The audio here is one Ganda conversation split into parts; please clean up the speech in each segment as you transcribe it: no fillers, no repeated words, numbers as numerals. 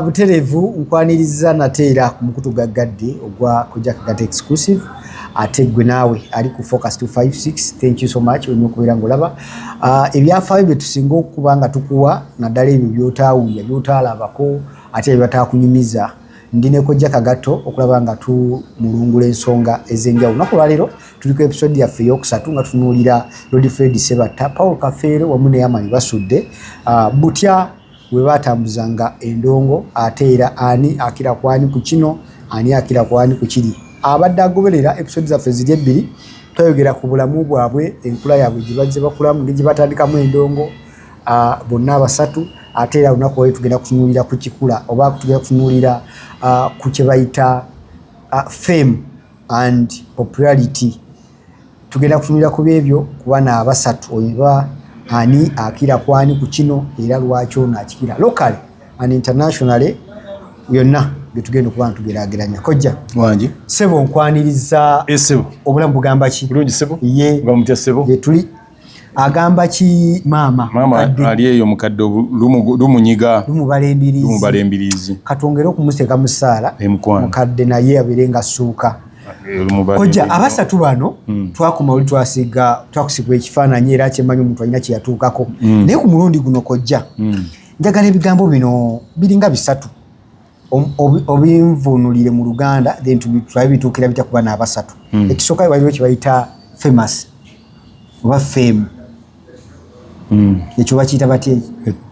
buterevu nkwaniriza nateera ku mukutu gaggadde ogwa kujja kagate exclusive ate gwe naawe ali ku Focus 256. Thank you so much wenye okubeera ng'olaba ebyafaayo bye tusinga okuba nga tukuwa naddala ebyo by'otaawulira by'otaalabako ate byebatakunyumiza. Ndine kojja kagato okulaba nga tumulungula ensonga ez'enjawulo. Naku lwaleero tuli ku episode yaffe eyokusatu nga tunuulira Lord Fred Sebatta, Paul Kafeero wamu ne Amani basudde butya we batambuzanga endongo ate era ani akira kwani ku kino ani akira kwani ku kiri. Abadde agoberera episode zaffe ziri ebbiri twayogera ku bulamu bwabwe enkula yaabwe gye bazze bakulamu gye batandikamu endongo bonna abasatu ate era lunaku lwali tugenda kutunuulira ku kikula oba tugenda kutunuulira ku kye bayita fame and popularity. Tugenda kutunuulira ku byebyo ku bana abasatu oba ani akira kwani ku kino era lwaki ono akikira locally and internationally byonna byetugenda okuba ntugeraageranya. Kojja wangi sebo nkwaniriza sebo obulamu bugamba ki bulungi sebo ye nga mutya sebo ye tuli agamba ki mama ali eyo mukadde lumunyiga lumubalembirizi katongera okumuseka mu ssaala mukadde naye abeere nga ssuuka. Kojja abasatu bano twakoma oli twakusigwa ekifaananyi era kyemmanyi omuntu alina kye yatuukako naye ku mulundi guno kojja njagala ebigambo bino biringa bisatu obinvuunulire mu Luganda then tubituukira bitya ku bana abasatu. Ekisooka waliwo kye bayita famous oba fame ekyo bakiyita batya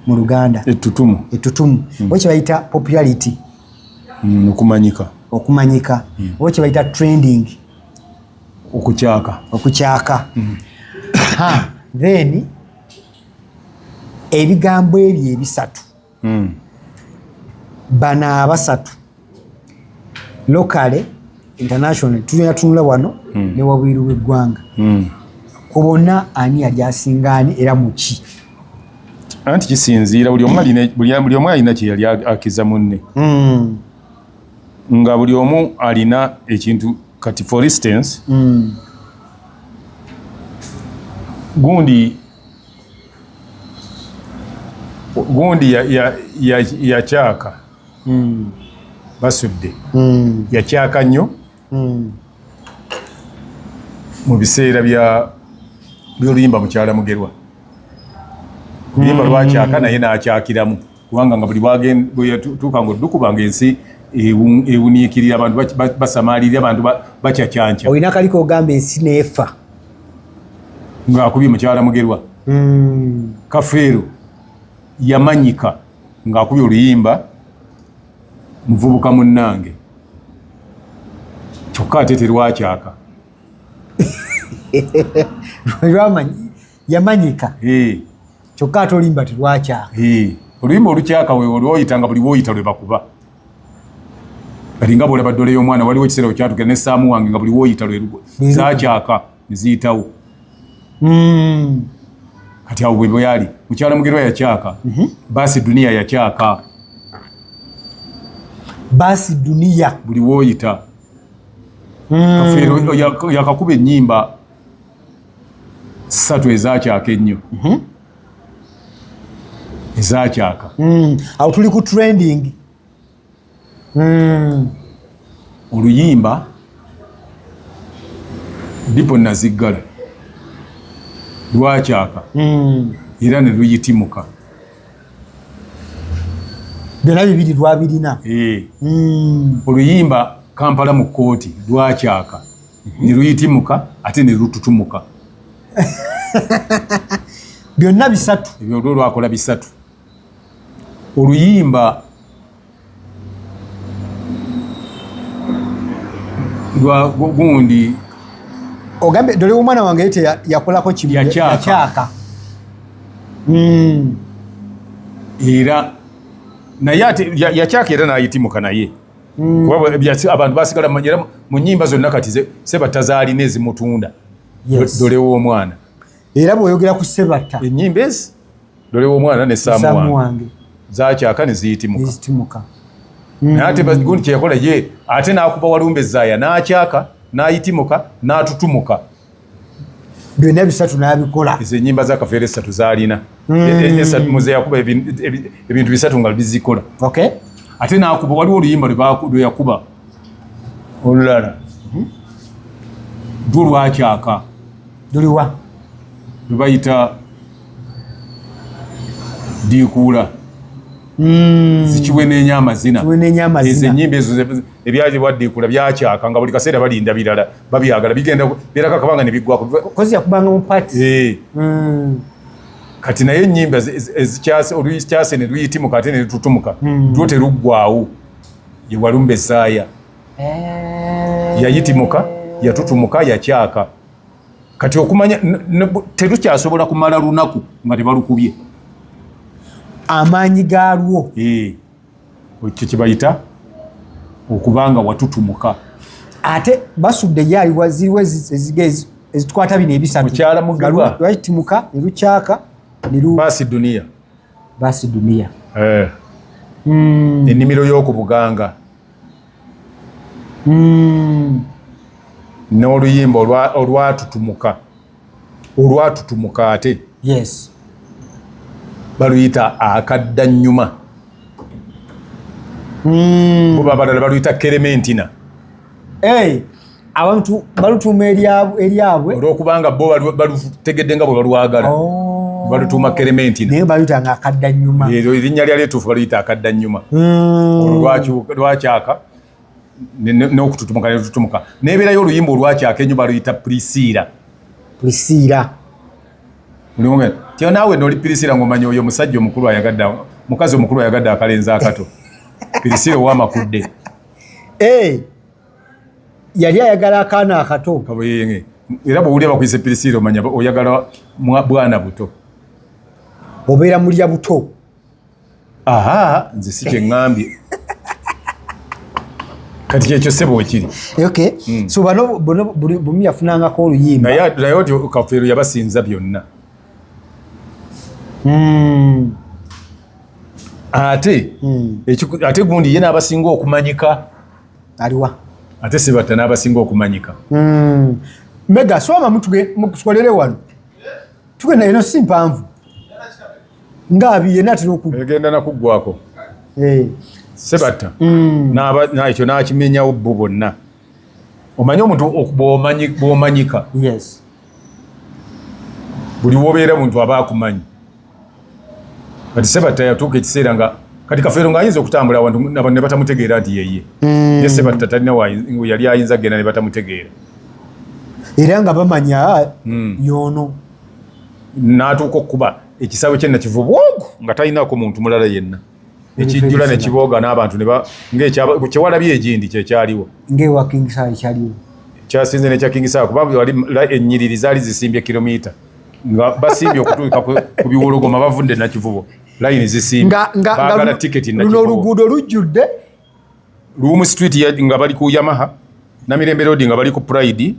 mu Luganda ettutumu oba kye bayita popularity okumanyika oba kye bayita trending okukyaka then ebigambo ebyo ebisatu bana abasatu locally international tunula wano ne wabwiru w'eggwanga ku bonna ani yali asingaani era muki anti kisinziira buli omu alina kye yali akiza munne nga buli omu alina ekintu kati for instance gundi yakyaka basudde yakyaka nnyo mu biseera by'oluyimba mukyala Mugerwa. Oluyimba lwakyaka naye n'akyakiramu kubanga nga buli bwatuuka ng'oddukubanga ensi ewuniikirira abantu basamaalirira abantu bacyacyanca. Olina kaliko ogamba ensi neefa ng'akubye mukyala Mugerwa. Kafeero yamanyika ng'akubye oluyimba muvubuka munnange kyokka ate terwakyaka. Yamanyika kyokka ate oluyimba terwakyaka. Oluyimba olukyaka lwoyita nga buli woyita lwe bakuba kati nga bwolaba ddole y'omwana waliwo ekiseera kyatuuka ne Saamu wange nga buli woyita lwe zakyaka ne ziyitawo. Kati awo bwe yali mukyala Mugerwa yakyaka Baasi Dunia yakyaka Baasi Dunia buli woyita. Kafeero yakakuba ennyimba 3 ezakyaka ennyo ezakyaka. Awo tuli ku trending. Oluyimba Dipo Naziggala lwakyaka era ne luyitimuka. Byonna bibiri lwabirina. Oluyimba Kampala mu kkooti lwakyaka ne luyitimuka ate ne lututumuka. Byonna bisatu ebyo lwakola bisatu. Oluyimba gundi ogambe dole omwana wange ete yakolako kimu yakyaka. Era naye ate yakyaka era n'ayitimuka naye kuba abantu basigala mu nnyimba zonna kati Sebatta zaalina ezimutunda. Dole w'omwana era bw'oyogera ku Sebatta ennyimba ezi dole w'omwana ne Saamu wange zakyaka ne ziyitimuka. Naye ate gundi kye yakola ye ate n'akuba Walumbe Zaaya n'akyaka n'ayitimuka n'atutumuka. byonna bisatu n'abikola. Ezo ennyimba za Kafeero esatu z'alina. Esatu muze yakuba ebintu bisatu nga bizikola. Okay. Ate n'akuba waliwo oluyimba lwe yakuba olulala. Dwo lwakyaka. Luliwa? Lwe bayita Diikuula. Zikiwe n'enya amazina. Ezo ennyimba ezo ebyagibwa Diikuula byakyaka nga buli kaseera balinda birala babyagala bigenda beerako akabanga ne biggwako. Kozi yakubanga mu pati. Kati naye ennyimba olukyase ne luyitimuka ate ne litutumuka lwo teruggwaawo ye Walumbe Esaaya. Yayitimuka yatutumuka yakyaka. Kati okumanya terukyasobola kumala lunaku nga tebalukubye. Amaanyi gaalwo ekyo kibayita okubanga watutumuka. Ate basudde yaaliwa ziriwo ezitukwata bino ebisatu. Mukyala Muguba lwakitimuka ne lukyaka Baasi Dunia. Baasi Dunia. Ennimiro y'oku Buganga. N'oluyimba olwatutumuka ate. Yes. Baluyita Akaddannyuma. Bo abalala baluyita Kerementina. Abantu balutuuma eryabwe olw'okubanga bo balutegedde nga bwe balwagala. Balutuuma Kerementina. Naye baluyita nga Akaddannyuma. Erinnya lyali ettuufu baluyita Akaddannyuma. Olwakyaka n'okututumuka ne tutumuka. N'ebeerayo oluyimba olwakyaka ennyo baluyita Priscilla. Priscilla. Tiyo naawe n'oli Priscilla ng'omanya oyo musajja omukulu mukazi omukulu ayagadde akalenzi akato. Priscilla ow'amakudde. Yali ayagala akaana akato. Era bw'owulira bakuyise Priscilla omanya oyagala bwana buto. Obeera mulya buto. Nze si kye ŋŋambye. Kati kyekyo ssebo wekiri. Okay. So bano bumi yafunangako oluyimba. Naye oti Kafeero yabasinza byonna. Ate gundi ye n'abasinga okumanyika. Aliwa? Ate Sebatta n'abasinga okumanyika. Mega swama mutukolere wano. Tugenda eno si mpanvu. Ngaabi yenna atera okugwa. Egenda nakuggwako. Sebatta ekyo n'akimenyawo bo bonna. Omanyi omuntu bw'omanyika. Yes. Buli w'obeera muntu aba akumanyi. Kati Sebatta yatuuka ekiseera nga kati Kafeero ng'ayinza okutambula abantu ne batamutegeera nti yeye. Ye Sebatta talina yali ayinza genda ne batamutegeera. Era nga bamanya y'ono. N'atuuka okuba ekisaawe kye nakivuba nga talinaako muntu mulala yenna. Ekijjula ne kibooga n'abantu kyewalabye egindi kyekyaliwo. Ng'ewa King Saah ekyaliwo. Kyasinze n'ekya King Saah kuba ennyiriri zaali zisimbye kilomita. Nga basimbye okutuuka ku biwologoma bavudde Nakivubo. Layini zisimbye. Baagala tiketi Nakivubo. Luno oluguudo lujjudde. Luumu Street nga bali ku Yamaha. Namirembe Road nga bali ku Pride.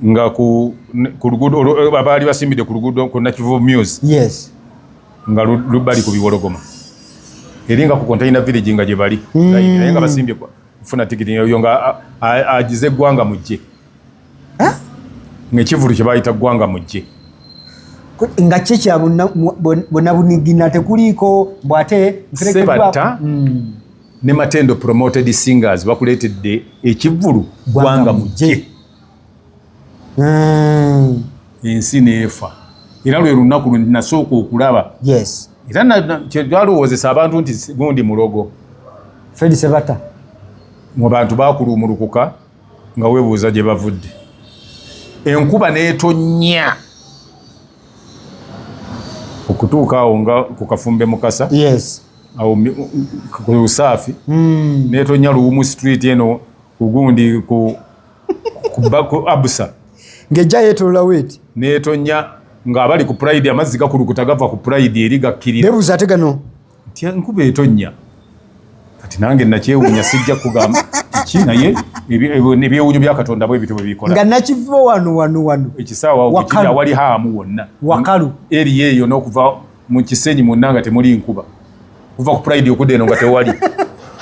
Nga ku luguudo abaali basimbidde ku luguudo ku Nakivubo Muse. Yes. Nga bali ku biwologoma. Eringa ku Container Village nga gye bali. Naye nga basimbye kufuna tiketi eyo nga agize eggwanga mujje. Ng'ekivulu kye bayita ggwanga mujje. Nga kyekya bonna bunigina tekuliiko bw'ate Sebatta ne Matendo promoted singers bakuleetedde ekivulu ggwanga mujje. Ensi n'efa. Era lwe lunaku lwe nasooka okulaba. Yes. Era kyalowozesa abantu nti gundi mulogo. Fred Sebatta. Mu bantu baakuluumulukuka nga weebuuza gye bavudde. Enkuba n'etonnya okutuuka awo nga ku Kafumbe Mukasa. Yes. Awo ku Lusaafi. N'etonnya Luumu Street eno kugundi ku Abusa. Ng'ejja yeetolola weeti. N'etonnya ng'abali ku Pride amazzi gakulukuta gava ku Pride eri gakkirira. Nebuuza ate gano. Nti enkuba etonnya. Kati nange nakyewuunya sijja kugamba ki naye ebyewuunyo bya Katonda bwe bityo bwe bikola. Nga Nakivubo wano. Ekisaawa okukirya wali haamu wonna. Wakalu. Eri eyo n'okuva mu Kisenyi mwonna nga temuli nkuba. Kuva ku Pride okudda eno nga tewali.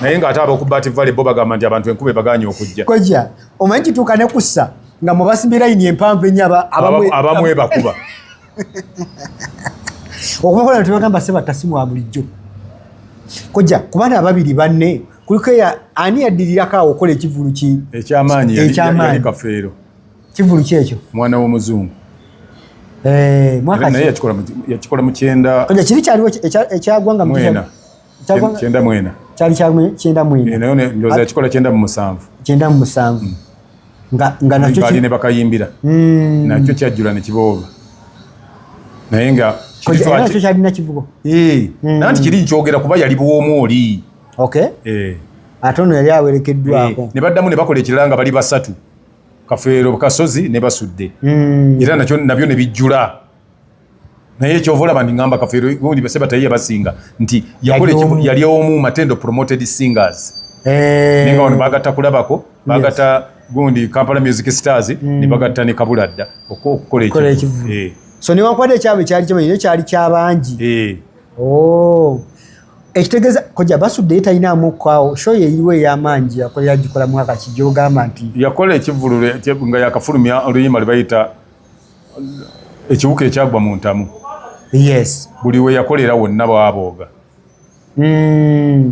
Naye ng'ate ab'oku Baati Valley bo bagamba nti abantu enkuba ebagaanye okujja. Kojja, omanyi kituuka ne kussa nga mubasimbye line empanvu ennyo abamwe bakuba okubakola tebagamba se batasimu wa bulijjo kojja kubana ababiri banne kuliko ani yaddirirako awo okola ekivulu ki ekyamaanyi yali Kafeero kivulu ki ekyo mwana w'omuzungu mwaka naye yakikola mu 9 kojja kiri kyaliwo ekyagwanga mu 9 kyali kyenda mwena naye ndowooza yakikola 97 nga nakyo ne bakayimbira nakyo kyajjula ne kibooga naye nga nakyo kyalina kivugo nanti kiri nkyogera kuba yali buwoomu oli ate ono yali awerekeddwako ne baddamu ne bakola ekirala nga bali basatu Kafeero Kasozi ne basudde era nabyo ne bijjula naye kyova olaba ngamba Kafeero gundi base batayiye basinga nti yali omu Matendo promoted singers nenga wano bagata kulabako bagata gundi Kampala Music Stars ne bagata ne Kabuladda okukola ekivu so ne wakwade ekyabwe kyali kimanyi kyali kyabangi ekitegeeza kojja basudde talinamu kwawo sho yeyiwe ey'amaanyi yagikola mwaka kijogamba nti yakola ekivulu nga yakafulumya oluyimba lwe bayita ekiwuka ekyagwa mu ntamu buli we yakolera wonna bwabooga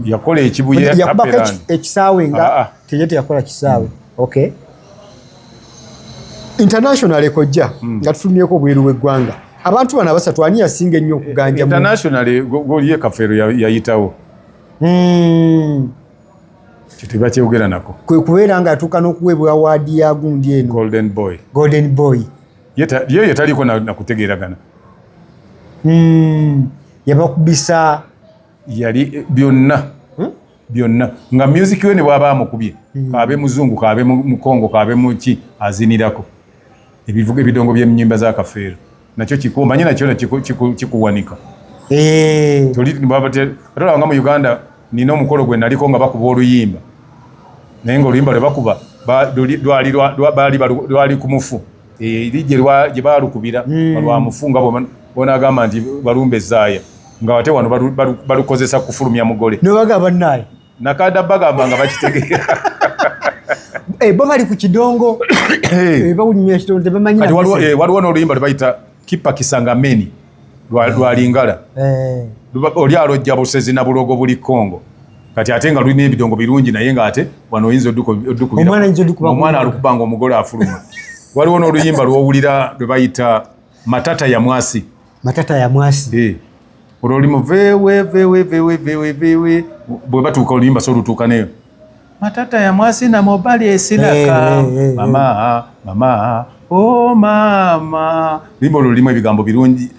yakola ekibuye yakubako ekisaawe nga teje teyakola kisaawe international kojja nga tufulumyeko obweru bw'eggwanga abantu bana basatu ani yasinga ennyo okuganja international goliye Kafeero yayitawo kitiba kyogera nako kwe kubeera nga atuuka n'okuweebwa awaadi ya gundi eno golden boy ye yataliko nakutegeeragana yabakubisa yali byonna nga music we ne bwaba amukubye kaabe muzungu kaabe mukongo kaabe muki azinirako ebivuga ebidongo by'ennyimba za Kafeero nakyo kikumanya nakyo kikuwanika atolaba nga mu Uganda nina omukolo gwe naliko nga bakuba oluyimba naye nga oluyimba lwe bakuba lwali ku mufu lijje gye baalukubira lwa mufu nga bonagamba nti balumba ezaaya nga wate wano balukozesa kufulumya mugole nobagamba naye nakada bagamba nga bakitegeera bo bali ku kidongo bawunyumya ekidongo tebamanyi waliwo n'oluyimba lwe bayita Kipa Kisangameni lwalingala oli alojja busezi na bulogo buli Kongo kati ate nga lulina ebidongo birungi naye nga ate wano oyinza oddukubiraomwana alukubanga omugole afuluma waliwo n'oluyimba lwowulira lwe bayita Matata ya Mwasi olwo olimu vewe bwe batuuka oluyimba so olutuuka neyo Matata ya Mwasi na mobali esilaka mama oh mama limbo lulimu ebigambo birungi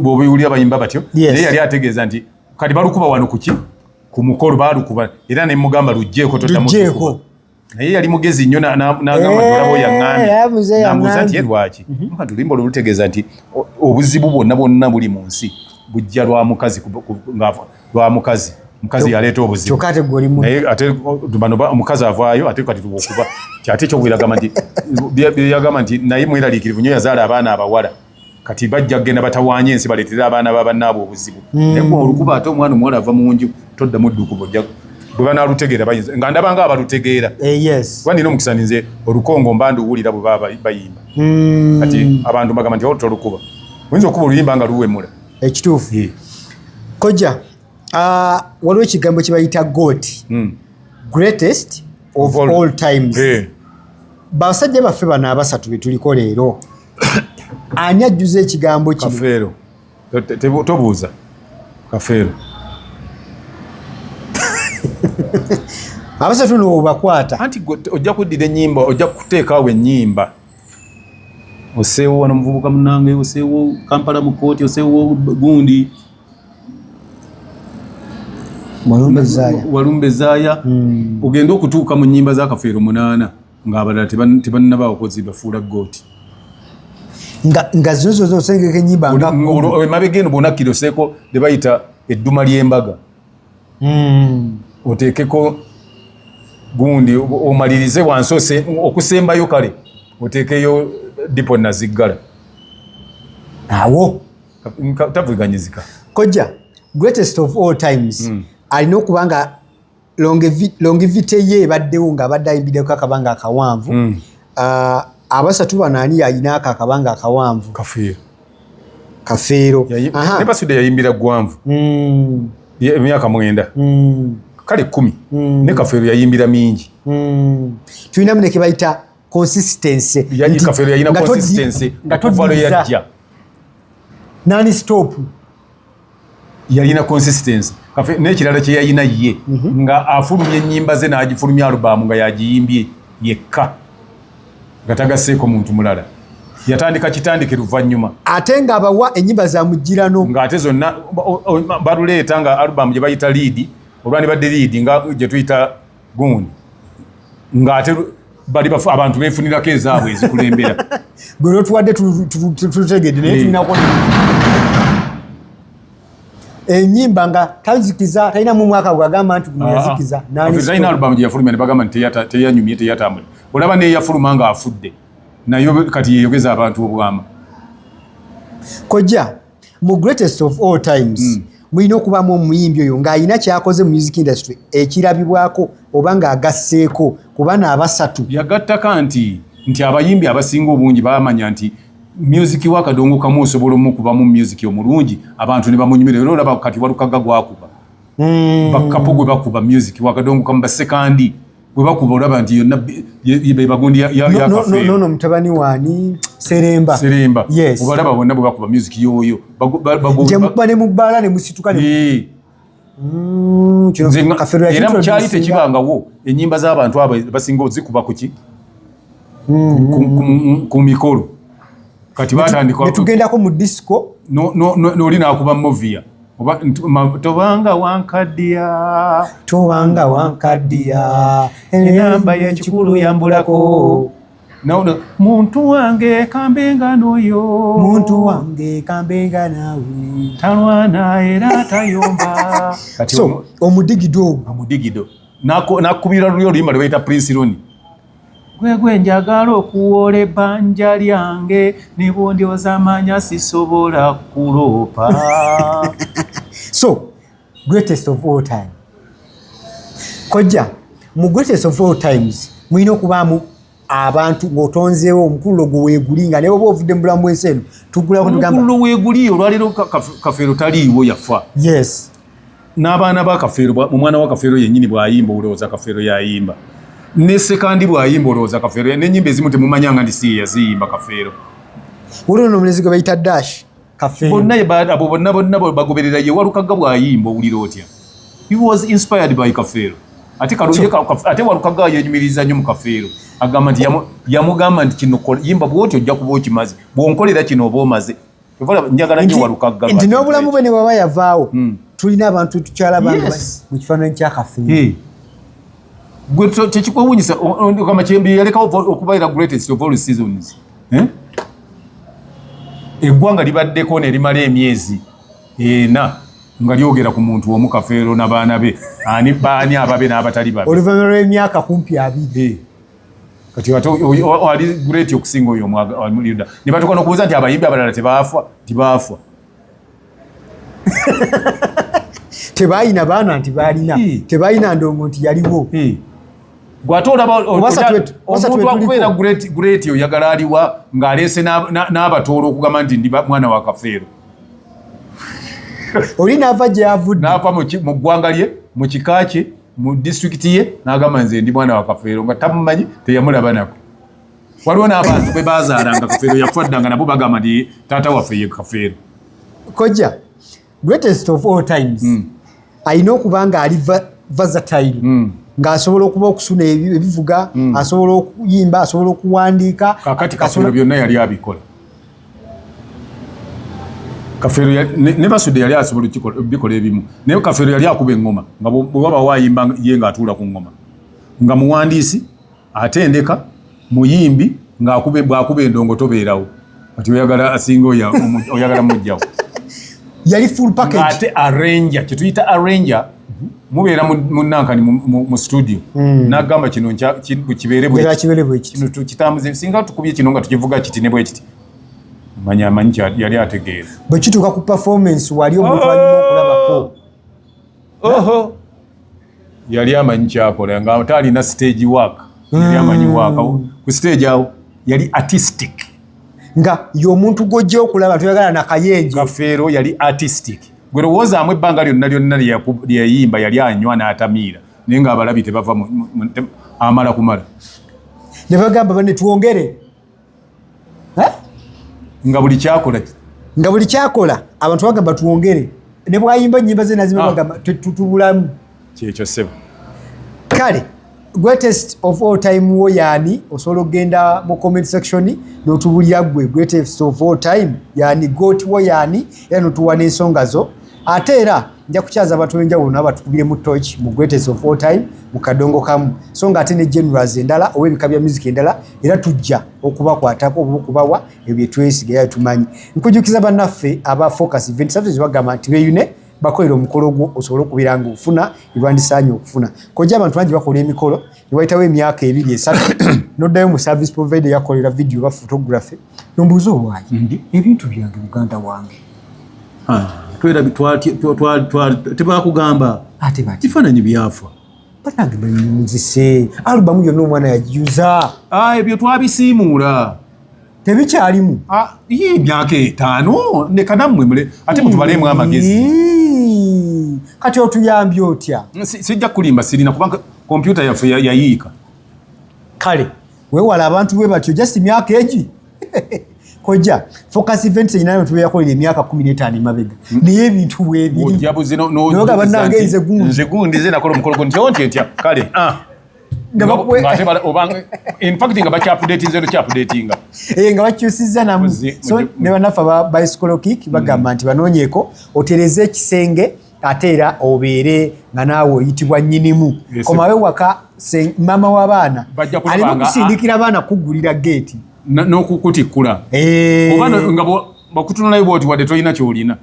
bw'obiwulira bayimba batyo naye yali ategeeza nti kati balukuba wano kuki ku mukolo baalukuba era ne mugamba lugjeeko totamukuba naye yali mugezi nnyo n'agamba olabo yaŋŋambye nambuuza nti ye lwaki kati lulimbo lulutegeeza nti obuzibu bwonna buli mu nsi bujja lwa mukazi mukazi yaleeta obuzibu naye ate bano omukazi avaayo ate kati tubokuba kyate ekyokubiragamba nti yagamba nti naye mweraliikirivu nnyo yazaala abaana abawala kati bajja kugenda batawaanya ensi baleetera abaana babannaabo obuzibu naye gwe olukuba ate omwana omuwala ava mu nju toddamu ddukubo bwe banaalutegeera bayinza nga ndaba nga abalutegeera kuba nina omukisa ninze olukongo mba nduwulira bwe baba bayimba kati abantu bagamba nti tolukuba oyinza okuba oluyimba nga luwemula ekituufu kojja waliwo ekigambo kye bayita GOAT greatest of all times basajja baffe bano abasatu be tuliko leero ani ajjuza ekigambo kino Kafeero tobuuza Kafeero abasatu no bakwata anti ojja kuddira ennyimba ojja kuteekaawo ennyimba oseewo wano muvubuka munange oseewo Kampala mu kooti oseewo gundi Walumbe Zaaya ogenda okutuuka mu nnyimba za Kafeero 8 ng'abalala tebannabaawo kozibwa fuula gooti nga zozo osengeka ennyimba emabega eno bonakiroseeko ne bayita edduma ly'embaga oteekeko gundi omalirize wansi okusembayo kale oteekeyo dipo naziggala awo tavuganyizika kojja greatest of all times alina okuba nga longevity ye ebaddewo ng'abadde ayimbiddeko akabanga akawanvu abasatu banani yalina akabanga akawanvu Kafeero ne Basudde yayimbira gwanvu emyaka 9 kale 10 ne Kafeero yayimbira mingi tulina muneke bayita consistency Kafeero yalina consistency okuva yajja nani stop yalina consistency n'ekirala kye yalina ye nga afulumya ennyimba ze n'agifulumya alubamu nga yagiyimbye yekka nga tagasseeko muntu mulala yatandika kitandike luvannyuma ate nga abawa ennyimba za mujjirano ng'ate zonna baluleeta nga alubamu gye bayita liidi olwandibadde liidi nga gye tuyita gundi ng'ate bali abantu beefunirako ezaabwe ezikulembera gwe lwotuwadde tutegedde naye tulinako ennyimba nga tazikiza talina mu mwaka gwagamba nti guno yazikiza talina alubamu gye yafulumya ne bagamba nti teyanyumye teyatambule olaba neyafuluma nga afudde nayo kati yeyogeza abantu obwama kojja mu greatest of all times mulina okubamu omuyimbi oyo ng'alina kyakoze mu music industry ekirabibwako oba ng'agasseeko kuba n'abasatu yagattaka nti abayimbi abasinga obungi bamanya nti music wa Kadongo kamu osobola okubamu music omulungi abantu ne bamunyumira era olaba kati Walukaga gwakuba bakapo gwe bakuba music wa Kadongo kamu basekandi bwe bakuba olaba nti yonna bagundi ya Kafeero no mutabani wani Seremba yes obalaba bonna bwe bakuba music yoyo mukuba ne mubbaala ne musituka era mukyali tekibangawo ennyimba z'abantu abo basinga ozikuba kuki ku mikolo kati batandika netugendako mu disco noli nakuba movia tobanga wankaddiya enamba y'ekikulu yambulako muntu wange kambenga n'oyo naawe talwana era tayomba so omudigido nakubira lulyo oluyimba lwe bayita Prince Roni gwe njagala okuwola ebbanja lyange ne bondyoza amanya sisobola kuloopa so greatest of all time kojja mu greatest of all times mulina okubaamu abantu ng'otonzeewo omukululo gwe weegulinga naye oba ovudde mu bulamu bw'ensi eno tuggulako tugamba omukululo weeguli olwaleero Kafeero taliiwo yafa yes n'abaana ba Kafeero omwana wa Kafeero yennyini bw'ayimba olowooza Kafeero yayimba ne sekandi bw'ayimba olowooza Kafeero n'ennyimba ezimu temumanyanga ndi si yaziyimba Kafeero waliwo n'omulezi gwe bayita Dash Kafeero abo bonna bagoberera ye Walukaga bw'ayimba owulira otya he was inspired by Kafeero ate Walukaga yenyumiriza nnyo mu Kafeero agamba nti yamugamba nti kino yimba bwoti ojja kuba okimaze bw'onkolera kino oba omaze njagala nnyo Walukaga nti n'obulamu bwe ne bwaba yavaawo tulina abantu tukyala bantu mu kifaananyi kya Kafeero gwe tekikwewuunyisa Kamakyembe yalekawo okubaira greatest of all seasons eggwanga libaddeko ne limala emyezi 4 nga lyogera ku muntu omu Kafeero n'abaana be baani ababe n'abatali babe oluvannyuma lw'emyaka kumpi 2 kati ali great okusinga oyo omulida ne batuuka n'okubuuza nti abayimbi abalala tibaafwa tebalina baana nti balina tebalina ndongo nti yaliwo gwate olaba omuntu akubeera great oyagala aliwa ng'aleese n'abatoola okugamba nti ndi mwana wa Kafeero oli n'ava gye yavudde n'ava mu ggwanga lye mu kika kye mu disitulikiti ye n'agamba nze ndi mwana wa Kafeero nga tamumanyi teyamulaba nako waliwo n'abantu be baazaalanga Kafeero yafaddanga nabo bagamba nti taata waffe ye Kafeero kojja greatest of all times alina okuba nga ali versatile ng'asobola okuba okusuna ebivuga asobola okuyimba asobola okuwandiika kakati Kafeero byonna yali abikola Kafeero ne Basudde yali asobola bikola ebimu naye Kafeero yali akuba eŋŋoma nga bwe waba waayimba ye ng'atuula ku ŋŋoma nga muwandiisi atendeka muyimbi bw'akuba endongo tobeerawo kati oyagala asinga oyagala mujjawo yali full package ate arranger kyetuyita arranger mubeera munankani mu studio n'agamba kino kibeere bwekino tukitambuze singa tukubye kino nga tukivuga kiti ne bwe kiti amanyi yali ategeera bwe kituuka ku performance wali omuntu alina okulabako yali amanyi kyakola nga talina stage work yali amanyi waaka ku stage awo yali artistic nga y'omuntu gojja okulaba tuyagala na kayenje Kafeero yali artistic gwe lowoozaamu ebbanga lyonna lyeyimba yali anywa n'atamiira naye ng'abalabi tebava amala kumala ne bagamba bane tuwongere nga buli kyakola abantu bagamba tuwongere ne bwayimba ennyimba ze nazimu bagamba tetutubulamu kyekyo ssebo kale greatest of all time wo yani osobola okgenda mu comment section n'otubulya gwe greatest of all time yani got wo yani era n'otuwa n'ensonga zo ate era nja kukyaza abantu b'enjawulo nabo batukubire mu torch mu greatest of all time mu kadongo kamu so nga ate ne genres endala oba ebika bya music endala era tujja okubakwatako oba okubawa ebyo twesiga era tumanyi nkujukiza bannaffe aba focus event services bagamba nti beeyune bakolera omukolo gwo osobola okubira nga ofuna ebyandisaanye okufuna kojja abantu bangi bakola emikolo ne wayitawo emyaka 2-3 noddayo mu service provider yakolera video ba photography nombuuza olwaki ebintu byange muganda wange tebakugamba kifaananyi byafa banange banyumuzise alubamu yonna omwana yagiuza ebyo twabisiimuula tebikyalimu emyaka 5 nekanammwe ate mutubalemu amagezi kati otuyambye otya sijja kulimba sirina kubanga kompyuta yaffe yayiika kale wewala abantu bwe batyo just emyaka egi kojja focus events inayo tuyakolera emyaka 15 emabega naye ebintu bwebirinoga bannange nze gundi ze nakola omukolo nti ntya kale in fact nga bakyapudatinga nga bakyusizza namu so ne bannaffe aba bicycle kick bagamba nti banoonyeeko otereze ekisenge ate era obeere nga naawe oyitibwa nnyinimu komawe waka mama w'abaana alina okusindikira abaana kuggulira geeti n'okukutikkula oba nga bakutunulayo bwoti wadde tolina kyolina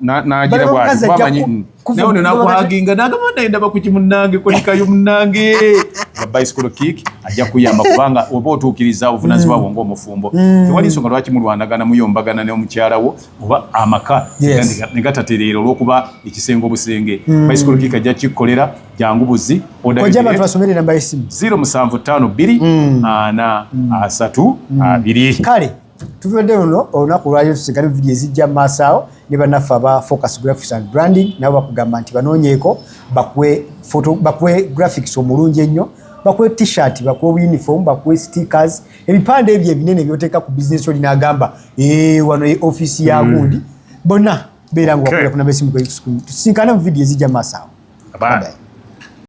nagira bwati naye nakwaginga nagamba nayendaba kuki munnange kolikayo munnange bicycle kick ajja kuyamba kubanga oba otuukiriza obuvunanyizibwa bwo ng'omufumbo tewali nsonga lwaki mulwanagana muyombagana n'omukyalawo oba amaka ne gatatereera olw'okuba ekisenge obusenge bicycle kick ajja kikkolera jangu buzi ojja abantu basomere namba y'essimu 0752 kale tuvedde ono olunaku lwaliro tusigale vidiyo ezijja mu maaso awo ne bannaffe aba focus graphics and branding nabo bakugamba nti banoonyeeko bakuwe graphics omulungi ennyo bakuwe t-shirt bakuwe uniform bakuwe stickers ebipande ebyo ebinene byoteeka ku bizinesi oli n'agamba wano office ya gundi bonna beera nga wakulira ku namba y'essimu tusisinkane mu vidiyo ezijja mu maaso awo.